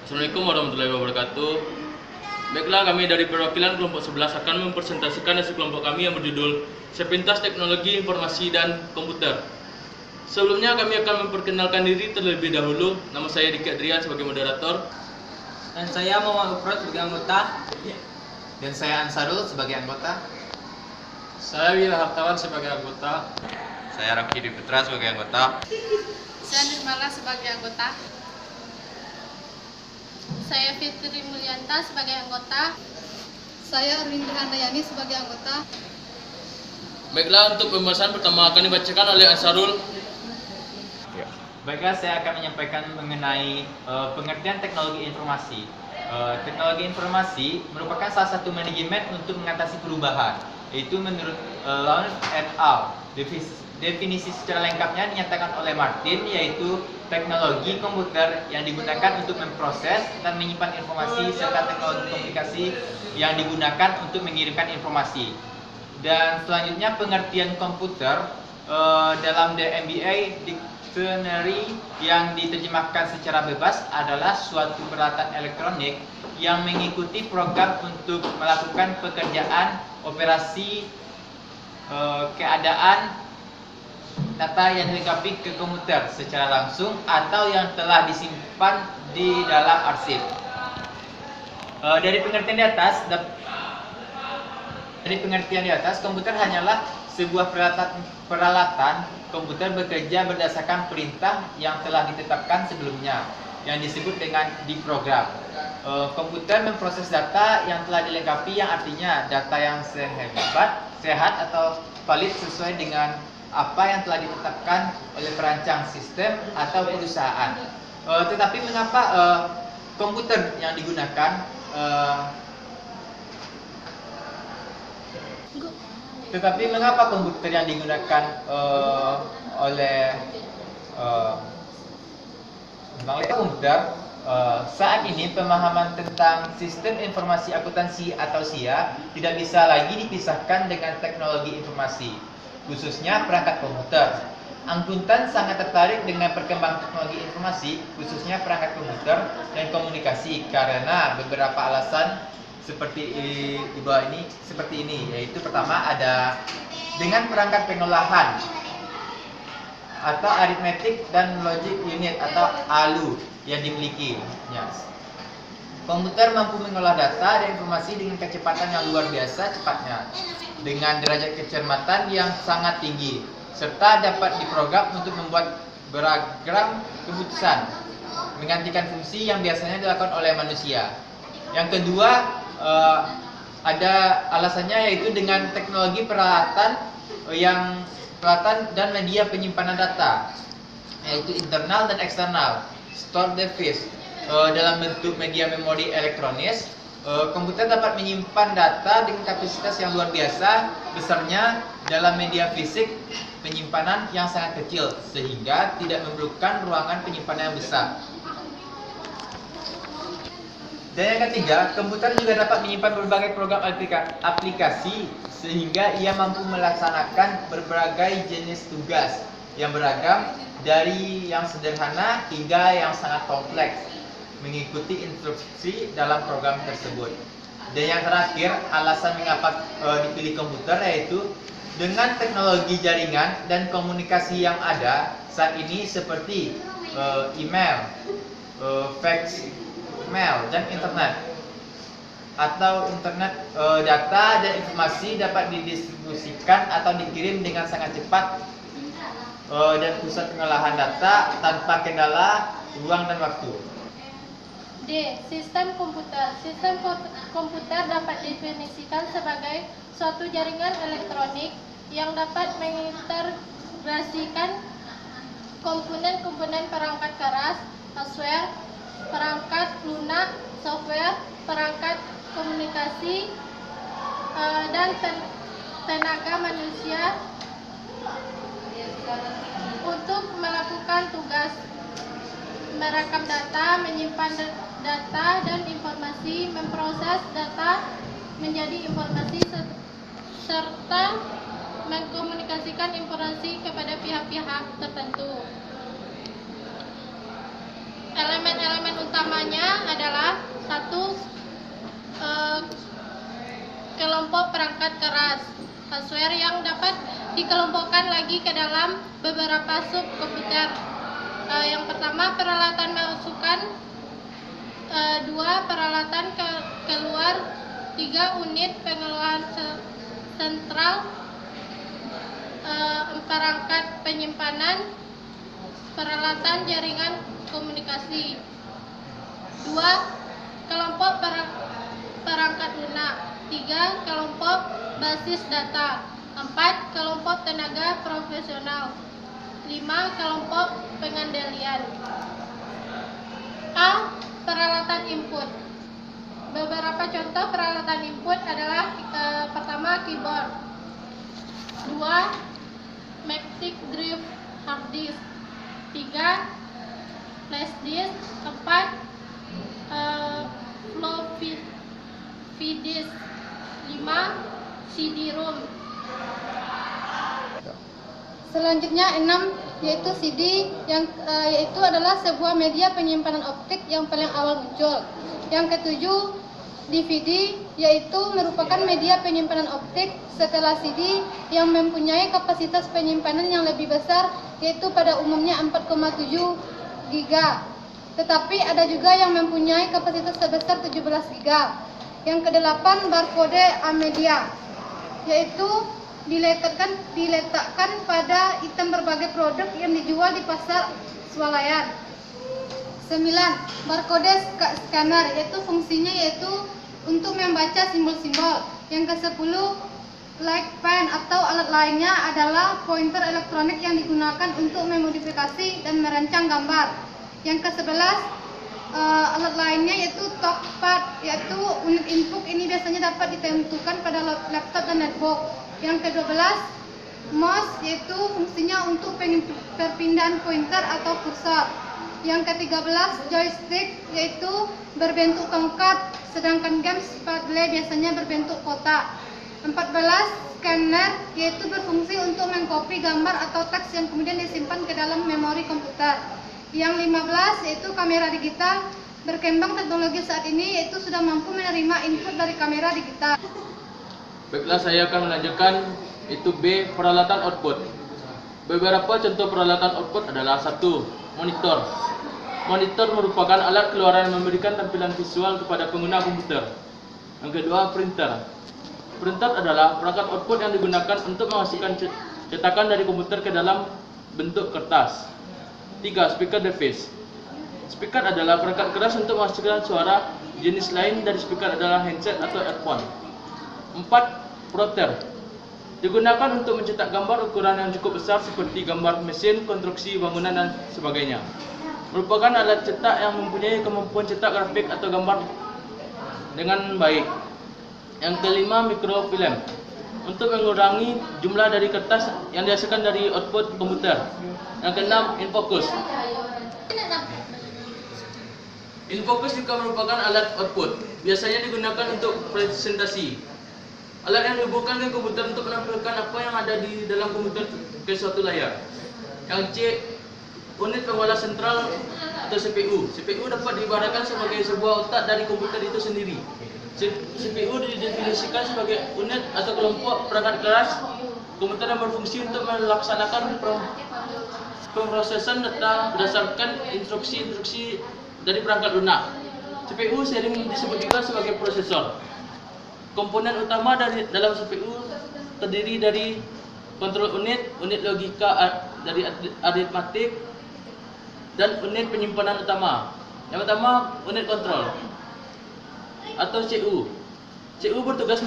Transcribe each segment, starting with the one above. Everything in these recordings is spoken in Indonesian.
Assalamualaikum warahmatullahi wabarakatuh. Baiklah, kami dari perwakilan kelompok 11 akan mempresentasikan hasil kelompok kami yang berjudul Sepintas Teknologi Informasi dan Komputer. Sebelumnya kami akan memperkenalkan diri terlebih dahulu. Nama saya Diki Adrian sebagai moderator. Dan saya Muhammad Ufrod sebagai anggota. Dan saya Ansarul sebagai anggota. Saya Wila Hartawan sebagai anggota. Saya Rafki Dwi Putra sebagai anggota. Saya Nirmala sebagai anggota. Saya Fitri Mulyanta sebagai anggota. Saya Arwinda Handayani sebagai anggota. Baiklah, untuk pembahasan pertama akan dibacakan oleh Ansarul. Baiklah, saya akan menyampaikan mengenai pengertian teknologi informasi. Teknologi informasi merupakan salah satu manajemen untuk mengatasi perubahan, yaitu menurut Lawrence et al. Definisi secara lengkapnya dinyatakan oleh Martin, yaitu teknologi komputer yang digunakan untuk memproses dan menyimpan informasi serta teknologi komunikasi yang digunakan untuk mengirimkan informasi. Dan selanjutnya pengertian komputer dalam the MBA Dictionary yang diterjemahkan secara bebas adalah suatu peralatan elektronik yang mengikuti program untuk melakukan pekerjaan, operasi, keadaan data yang dilengkapi ke komputer secara langsung atau yang telah disimpan di dalam arsip. Dari pengertian di atas, komputer hanyalah sebuah peralatan komputer bekerja berdasarkan perintah yang telah ditetapkan sebelumnya, yang disebut dengan diprogram. Komputer memproses data yang telah dilengkapi, yang artinya data yang sehat atau valid sesuai dengan apa yang telah ditetapkan oleh perancang sistem atau perusahaan. Tetapi mengapa komputer yang digunakan oleh komputer saat ini pemahaman tentang sistem informasi akuntansi atau SIA tidak bisa lagi dipisahkan dengan teknologi informasi, khususnya perangkat komputer. Akuntan sangat tertarik dengan perkembangan teknologi informasi, khususnya perangkat komputer dan komunikasi, karena beberapa alasan seperti ini, yaitu pertama ada dengan perangkat pengolahan atau arithmetic dan logic unit atau ALU yang dimiliki. Komputer mampu mengolah data dan informasi dengan kecepatan yang luar biasa cepatnya, dengan derajat kecermatan yang sangat tinggi, serta dapat diprogram untuk membuat beragam keputusan, menggantikan fungsi yang biasanya dilakukan oleh manusia. Yang kedua, ada alasannya, yaitu dengan teknologi peralatan dan media penyimpanan data, yaitu internal dan eksternal, stored device. Dalam bentuk media memori elektronis, komputer dapat menyimpan data dengan kapasitas yang luar biasa besarnya. Dalam media fisik, penyimpanan yang sangat kecil sehingga tidak memerlukan ruangan penyimpanan yang besar. Dan yang ketiga, komputer juga dapat menyimpan berbagai program aplikasi sehingga ia mampu melaksanakan berbagai jenis tugas yang beragam, dari yang sederhana hingga yang sangat kompleks, mengikuti instruksi dalam program tersebut. Dan yang terakhir, alasan mengapa dipilih komputer, yaitu dengan teknologi jaringan dan komunikasi yang ada saat ini seperti email, fax, mail, dan internet. Data dan informasi dapat didistribusikan atau dikirim dengan sangat cepat, dan pusat pengolahan data tanpa kendala ruang dan waktu. D. Sistem komputer. Sistem komputer dapat didefinisikan sebagai suatu jaringan elektronik yang dapat mengintegrasikan komponen-komponen perangkat keras, hardware, perangkat lunak, software, perangkat komunikasi, dan tenaga manusia untuk melakukan tugas merekam data, menyimpan data dan informasi, memproses data menjadi informasi, serta mengkomunikasikan informasi kepada pihak-pihak tertentu. Elemen-elemen utamanya ada komputer yang dapat dikelompokkan lagi ke dalam beberapa sub komputer. Yang pertama, peralatan masukan, 2 peralatan keluar, 3 unit pengelolaan sentral, perangkat penyimpanan, peralatan jaringan komunikasi. 2 kelompok perangkat lunak, 3 kelompok basis data, 4 kelompok tenaga profesional, 5 kelompok pengendalian. A. Peralatan input. Beberapa contoh peralatan input adalah pertama, keyboard, 2 magnetic drive hard disk, 3 flash disk, 4 floppy disk, 5 CD-ROM. Selanjutnya 6 yaitu CD yaitu adalah sebuah media penyimpanan optik yang paling awal muncul. Yang ketujuh, DVD yaitu merupakan media penyimpanan optik setelah CD yang mempunyai kapasitas penyimpanan yang lebih besar yaitu pada umumnya 4,7 GB. Tetapi ada juga yang mempunyai kapasitas sebesar 17 GB. Yang kedelapan, barcode A-media yaitu diletakkan pada item berbagai produk yang dijual di pasar swalayan. 9. Barcode scanner yaitu fungsinya untuk membaca simbol-simbol. Yang ke-10, like pen atau alat lainnya adalah pointer elektronik yang digunakan untuk memodifikasi dan merancang gambar. Yang ke-11, alat lainnya yaitu talkpad yaitu unit input ini biasanya dapat ditentukan pada laptop dan netbook. Yang ke-12, mouse yaitu fungsinya untuk perpindahan pointer atau kursor. Yang ke-13, joystick yaitu berbentuk tongkat, sedangkan gamepad biasanya berbentuk kotak. 14, scanner yaitu berfungsi untuk mengcopy gambar atau teks yang kemudian disimpan ke dalam memori komputer. Yang 15 yaitu kamera digital. Berkembang teknologi saat ini yaitu sudah mampu menerima input dari kamera digital. Baiklah, saya akan melanjutkan itu B, peralatan output. Beberapa contoh peralatan output adalah 1. Monitor. Monitor merupakan alat keluaran yang memberikan tampilan visual kepada pengguna komputer. Yang kedua, printer. Printer adalah perangkat output yang digunakan untuk menghasilkan cetakan dari komputer ke dalam bentuk kertas. 3. Speaker device. Speaker adalah perangkat keras untuk menghasilkan suara. Jenis lain dari speaker adalah handset atau earphone. 4. Plotter. Digunakan untuk mencetak gambar ukuran yang cukup besar seperti gambar mesin, konstruksi bangunan dan sebagainya. Merupakan alat cetak yang mempunyai kemampuan cetak grafik atau gambar dengan baik. Yang kelima, mikrofilm. Untuk mengurangi jumlah dari kertas yang dihasilkan dari output komputer. Yang keenam, infocus. Infocus juga merupakan alat output. Biasanya digunakan untuk presentasi. Alat yang dihubungkan ke komputer untuk menampilkan apa yang ada di dalam komputer ke suatu layar. Yang C, unit pengolah sentral atau CPU. CPU dapat diibaratkan sebagai sebuah otak dari komputer itu sendiri. CPU didefinisikan sebagai unit atau kelompok perangkat keras komputer yang berfungsi untuk melaksanakan pemrosesan data berdasarkan instruksi-instruksi dari perangkat lunak. CPU sering disebut juga sebagai prosesor. Komponen utama dalam CPU terdiri dari kontrol unit, unit logika dari aritmatik, dan unit penyimpanan utama. Yang pertama, unit kontrol atau CU. CU bertugas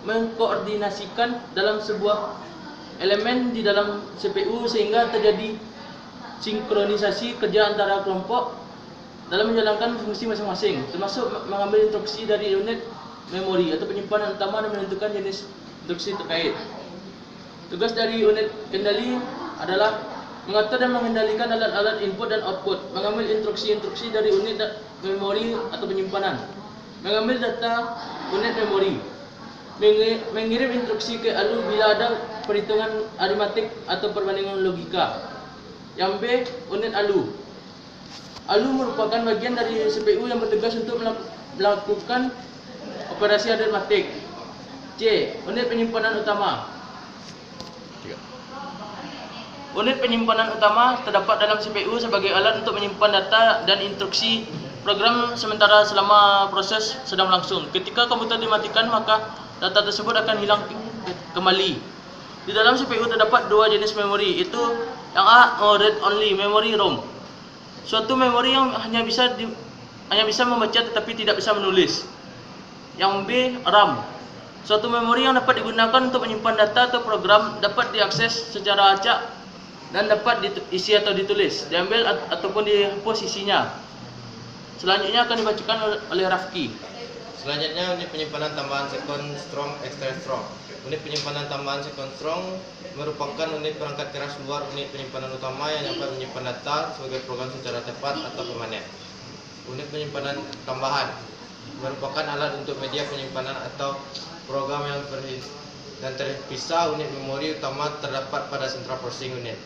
mengkoordinasikan dalam sebuah elemen di dalam CPU sehingga terjadi sinkronisasi kerja antara kelompok dalam menjalankan fungsi masing-masing, termasuk mengambil instruksi dari unit memori atau penyimpanan utama dan menentukan jenis instruksi terkait. Tugas dari unit kendali adalah mengatur dan mengendalikan alat-alat input dan output, mengambil instruksi-instruksi dari unit memori atau penyimpanan, mengambil data unit memori, mengirim instruksi ke ALU bila ada perhitungan aritmatik atau perbandingan logika. Yang B, unit ALU. ALU merupakan bagian dari CPU yang bertugas untuk melakukan operasi aritmatik. C. Unit penyimpanan utama. Unit penyimpanan utama terdapat dalam CPU sebagai alat untuk menyimpan data dan instruksi program sementara selama proses sedang berlangsung. Ketika komputer dimatikan, maka data tersebut akan hilang kembali. Di dalam CPU terdapat dua jenis memori, itu yang A, read only memory ROM. Suatu memori yang hanya bisa membaca tetapi tidak bisa menulis. Yang B, RAM. Suatu memori yang dapat digunakan untuk menyimpan data atau program, dapat diakses secara acak dan dapat diisi atau ditulis, diambil ataupun dihapus isinya. Selanjutnya akan dibacakan oleh Rafki. Selanjutnya unit penyimpanan tambahan second strong extra strong. Unit penyimpanan tambahan second strong merupakan unit perangkat keras luar unit penyimpanan utama yang dapat menyimpan data sebagai program secara tepat atau permanen. Unit penyimpanan tambahan merupakan alat untuk media penyimpanan atau program yang terpisah. Unit memori utama terdapat pada central processing unit.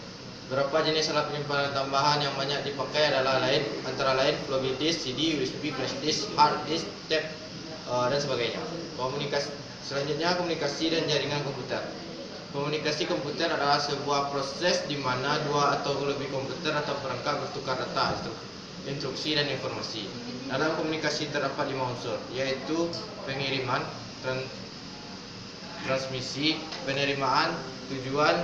Beberapa jenis alat penyimpanan tambahan yang banyak dipakai adalah antara lain floppy disk, CD, USB, flash disk, hard disk, tape, dan sebagainya. Selanjutnya komunikasi dan jaringan komputer. Komunikasi komputer adalah sebuah proses di mana dua atau lebih komputer atau perangkat bertukar data, instruksi dan informasi. Dalam komunikasi terdapat 5 unsur, yaitu pengiriman, transmisi, penerimaan, tujuan.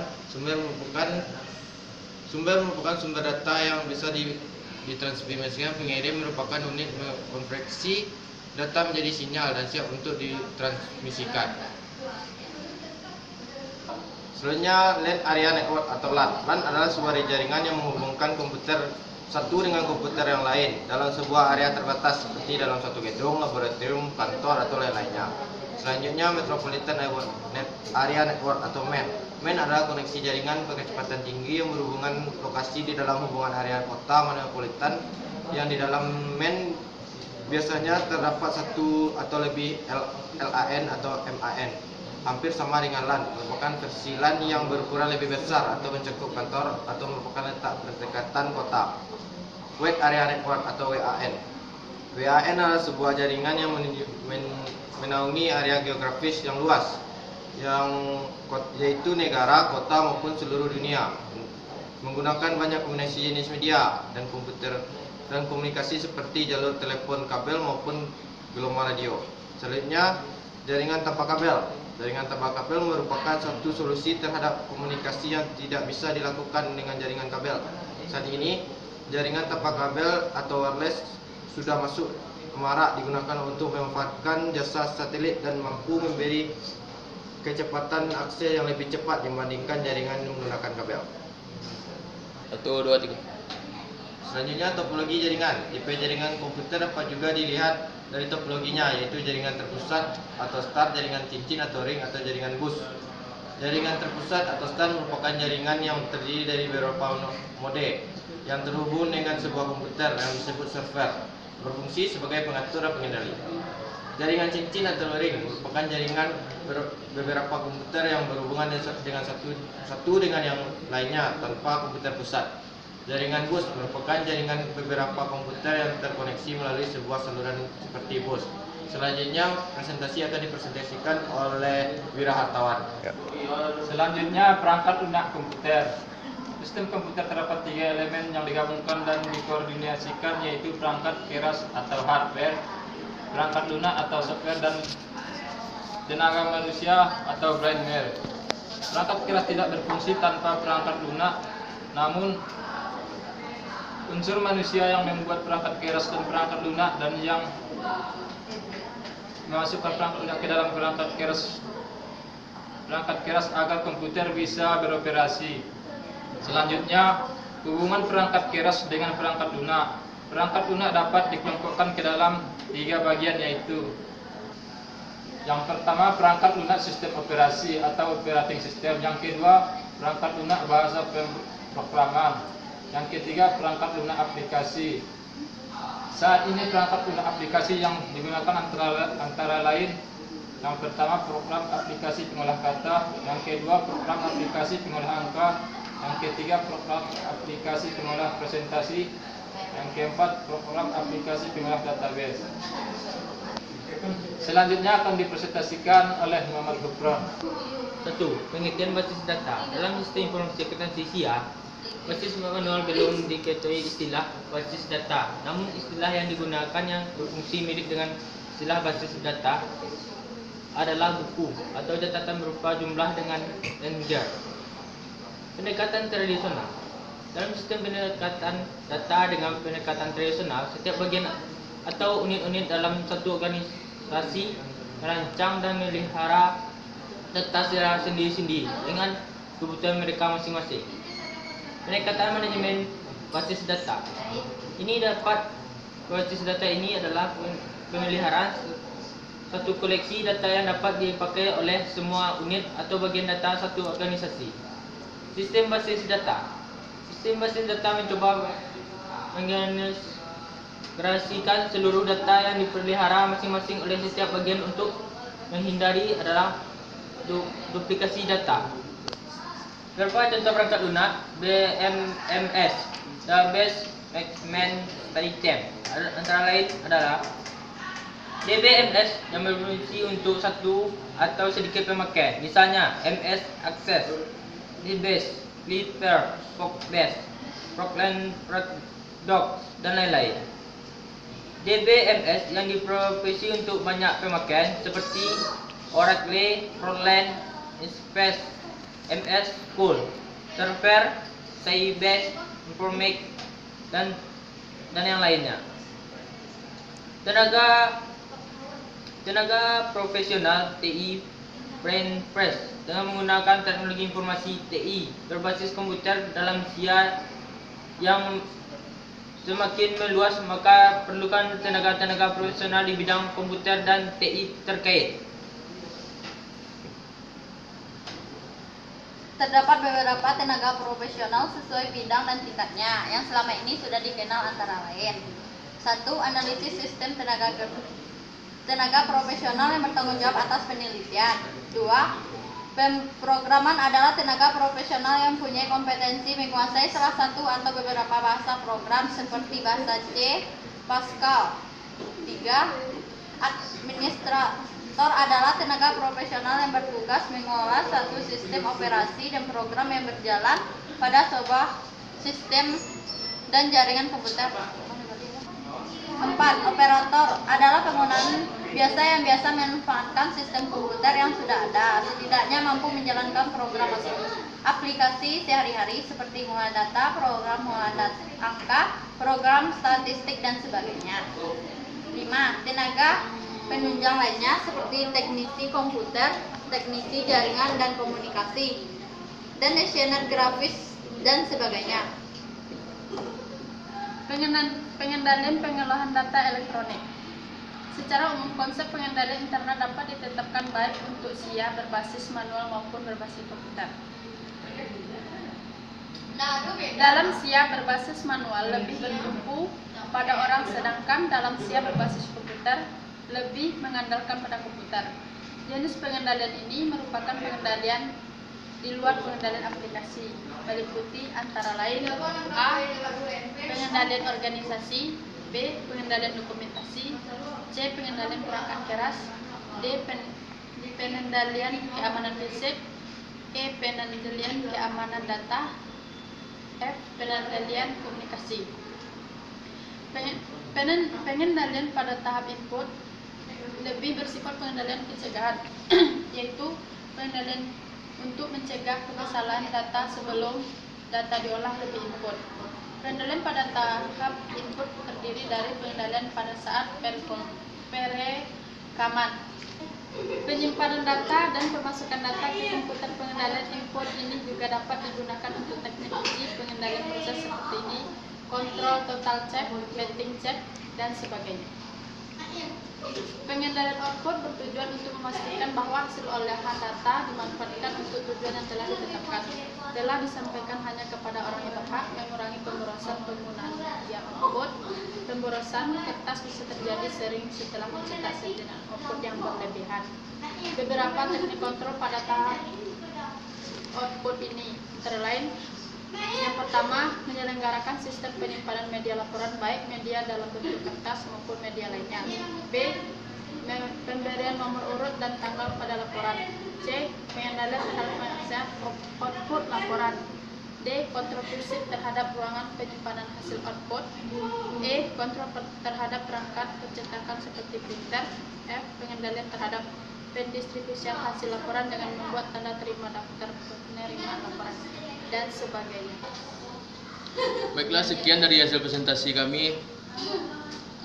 Sumber merupakan sumber data yang bisa ditransmisikan. Pengirim merupakan unit mengkonversi data menjadi sinyal dan siap untuk ditransmisikan. Selanjutnya LAN area network atau LAN. LAN adalah sebuah jaringan yang menghubungkan komputer satu dengan komputer yang lain dalam sebuah area terbatas seperti dalam suatu gedung, laboratorium, kantor, atau lain-lainnya. Selanjutnya Metropolitan Area Network atau MAN. MAN adalah koneksi jaringan berkecepatan tinggi yang berhubungan lokasi di dalam hubungan area kota metropolitan, yang di dalam MAN biasanya terdapat satu atau lebih LAN atau MAN. Hampir sama dengan LAN, merupakan versi LAN yang berukuran lebih besar atau mencakup kantor atau merupakan letak berdekatan kota. Wide Area Network atau WAN. WAN adalah sebuah jaringan yang menaungi area geografis yang luas, yaitu negara, kota maupun seluruh dunia, menggunakan banyak kombinasi jenis media dan komputer dan komunikasi seperti jalur telepon kabel maupun gelombang radio. Selanjutnya jaringan tanpa kabel. Jaringan tanpa kabel merupakan satu solusi terhadap komunikasi yang tidak bisa dilakukan dengan jaringan kabel. Saat ini jaringan tanpa kabel atau wireless sudah masuk marak digunakan untuk memanfaatkan jasa satelit dan mampu memberi kecepatan akses yang lebih cepat dibandingkan jaringan menggunakan kabel. 1, 2, 3. Selanjutnya topologi jaringan. Tipe jaringan komputer dapat juga dilihat dari topologinya, yaitu jaringan terpusat atau star, jaringan cincin atau ring, atau jaringan bus. Jaringan terpusat atau star merupakan jaringan yang terdiri dari beberapa node yang terhubung dengan sebuah komputer yang disebut server, berfungsi sebagai pengatur dan pengendali. Jaringan cincin atau ring merupakan jaringan beberapa komputer yang berhubungan dengan satu dengan yang lainnya tanpa komputer pusat. Jaringan bus merupakan jaringan beberapa komputer yang terkoneksi melalui sebuah saluran seperti bus. Selanjutnya presentasi akan dipresentasikan oleh Wira Hartawan. Selanjutnya perangkat lunak komputer. Sistem komputer terdapat 3 elemen yang digabungkan dan dikoordinasikan, yaitu perangkat keras atau hardware, perangkat lunak atau software, dan tenaga manusia atau brainware. Perangkat keras tidak berfungsi tanpa perangkat lunak, namun unsur manusia yang membuat perangkat keras dan perangkat lunak dan yang memasukkan perangkat lunak ke dalam perangkat keras agar komputer bisa beroperasi. Selanjutnya, hubungan perangkat keras dengan perangkat lunak. Perangkat lunak dapat dikelompokkan ke dalam 3 bagian, yaitu yang pertama perangkat lunak sistem operasi atau operating system, yang kedua perangkat lunak bahasa pemrograman, yang ketiga perangkat lunak aplikasi. Saat ini perangkat lunak aplikasi yang digunakan antara lain yang pertama program aplikasi pengolah kata, yang kedua program aplikasi pengolah angka, yang ketiga program aplikasi pengolah presentasi, yang keempat program aplikasi pengolah database. Selanjutnya akan dipresentasikan oleh Muhammad Gufron. 1. Pengertian basis data. Dalam sistem informasi ketransmisian, basis manual belum diketahui istilah basis data. Namun istilah yang digunakan yang berfungsi mirip dengan istilah basis data adalah buku atau catatan berupa jumlah dengan integer. Pendekatan tradisional. Dalam sistem pendekatan data dengan pendekatan tradisional, setiap bagian atau unit-unit dalam satu organisasi merancang dan memelihara data secara sendiri-sendiri dengan kebutuhan mereka masing-masing. Pendekatan manajemen basis data. Basis data ini adalah pemeliharaan satu koleksi data yang dapat dipakai oleh semua unit atau bagian data satu organisasi. Sistem basis data. Sistem basis data mencoba mengintegrasikan seluruh data yang dipelihara masing-masing oleh setiap bagian untuk menghindari adalah duplikasi data. Beberapa contoh perangkat lunak BMMS, Database Management System, antara lain adalah DBMS yang berfungsi untuk satu atau sedikit pemakaian, misalnya MS Access, DBase, Clipper, Spokbase, Procland Docs, dan lain-lain. DBMS yang diproduksi untuk banyak pemakaian seperti Oracle, Frontline, Space, MS School, Server, Sybase, Informatic, dan yang lainnya. Tenaga profesional TI Brain Press dengan menggunakan teknologi informasi TI berbasis komputer dalam SIA yang semakin meluas, maka perlukan tenaga profesional di bidang komputer dan TI terkait. Terdapat beberapa tenaga profesional sesuai bidang dan tingkatnya yang selama ini sudah dikenal antara lain. 1. Analisis sistem tenaga profesional yang bertanggung jawab atas penelitian. 2. Pemrograman adalah tenaga profesional yang mempunyai kompetensi menguasai salah satu atau beberapa bahasa program seperti bahasa C, Pascal. 3. Administrator adalah tenaga profesional yang bertugas mengelola satu sistem operasi dan program yang berjalan pada sebuah sistem dan jaringan komputer. 4. Operator adalah penggunaan yang biasa memanfaatkan sistem komputer yang sudah ada, setidaknya mampu menjalankan program aplikasi sehari-hari seperti mengolah data, program mengolah angka, program statistik, dan sebagainya. 5. Tenaga penunjang lainnya seperti teknisi komputer, teknisi jaringan dan komunikasi, dan desainer grafis, dan sebagainya. Pengendalian pengolahan data elektronik. Secara umum, konsep pengendalian internal dapat ditetapkan baik untuk SIA berbasis manual maupun berbasis komputer. Dalam SIA berbasis manual lebih bertumpu pada orang, sedangkan dalam SIA berbasis komputer lebih mengandalkan pada komputer. Jenis pengendalian ini merupakan pengendalian di luar pengendalian aplikasi, meliputi antara lain: A. Pengendalian organisasi, B. Pengendalian dokumentasi, C. Pengendalian perangkat keras, D. Pengendalian keamanan fisik, E. Pengendalian keamanan data, F. Pengendalian komunikasi. Pengendalian pada tahap input lebih bersifat pengendalian pencegahan, yaitu pengendalian untuk mencegah kesalahan data sebelum data diolah lebih input. Pengendalian pada tahap input terdiri dari pengendalian pada saat perekaman, penyimpanan data, dan pemasukan data ke komputer. Pengendalian input ini juga dapat digunakan untuk teknik uji pengendalian proses seperti ini: kontrol total check, waiting check, dan sebagainya. Pengendalian output bertujuan untuk memastikan bahwa hasil olahan data dimanfaatkan untuk tujuan yang telah ditetapkan. Telah disampaikan hanya kepada orang yang berhak, mengurangi pemborosan penggunaan media output. Pemborosan kertas bisa terjadi sering setelah mencetak sentilan output yang berlebihan. Beberapa teknik kontrol pada tahap output ini antara lain: yang pertama, menyelenggarakan sistem penyimpanan media laporan, baik media dalam bentuk kertas maupun media lainnya. B. pemberian nomor urut dan tanggal pada laporan. C. Pengendalian terhadap penghasilan output laporan. D. Kontrol fisik terhadap ruangan penyimpanan hasil output. E. Kontrol terhadap perangkat percetakan seperti printer. F. Pengendalian terhadap pendistribusian hasil laporan dengan membuat tanda terima daftar penerimaan laporan dan sebagainya. Baiklah, sekian dari hasil presentasi kami.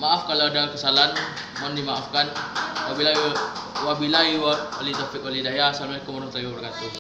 Maaf kalau ada kesalahan, mohon dimaafkan. Wabillahi wal taufiq wal hidayah. Assalamualaikum warahmatullahi wabarakatuh.